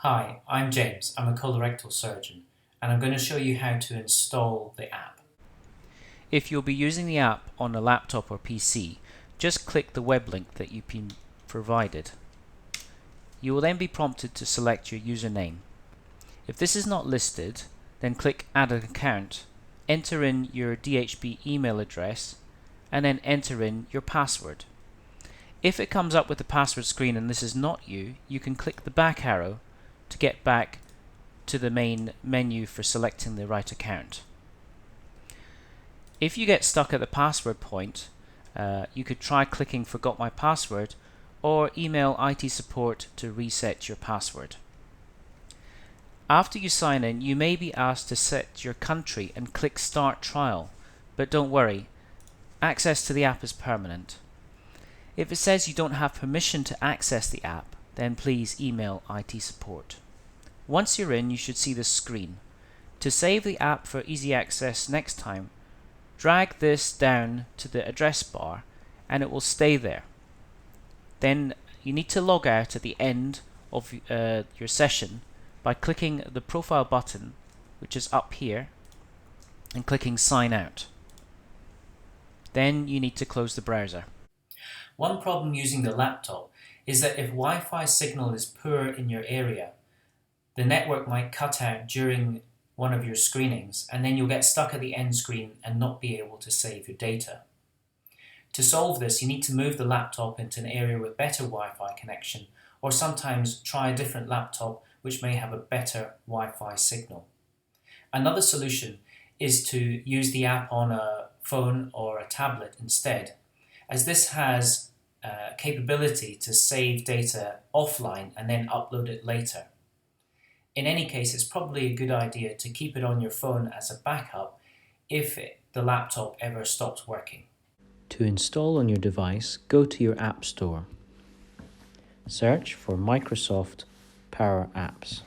Hi, I'm James. I'm a colorectal surgeon, and I'm going to show you how to install the app. If you'll be using the app on a laptop or PC, just click the web link that you've been provided. You will then be prompted to select your username. If this is not listed, then click Add an account, enter in your DHB email address, and then enter in your password. If it comes up with the password screen and this is not you, you can click the back arrow to get back to the main menu for selecting the right account. If you get stuck at the password point, you could try clicking Forgot my password or email IT support to reset your password. After you sign in, you may be asked to set your country and click Start Trial, but don't worry, access to the app is permanent. If it says you don't have permission to access the app, then please email IT support. Once you're in, you should see this screen. To save the app for easy access next time, drag this down to the address bar and it will stay there. Then you need to log out at the end of your session by clicking the profile button, which is up here, and clicking Sign Out. Then you need to close the browser. One problem using the laptop is that if Wi-Fi signal is poor in your area, the network might cut out during one of your screenings, and then you'll get stuck at the end screen and not be able to save your data. To solve this, you need to move the laptop into an area with better Wi-Fi connection, or sometimes try a different laptop which may have a better Wi-Fi signal. Another solution is to use the app on a phone or a tablet instead, as this has capability to save data offline and then upload it later. In any case, it's probably a good idea to keep it on your phone as a backup if the laptop ever stops working. To install on your device, go to your App Store. Search for Microsoft Power Apps.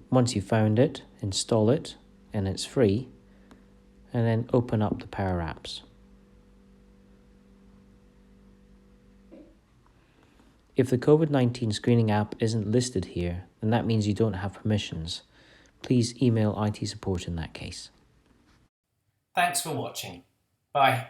Once you've found it, install it, and it's free, and then open up the Power Apps. If the COVID-19 screening app isn't listed here, then that means you don't have permissions. Please email IT support in that case. Thanks for watching. Bye.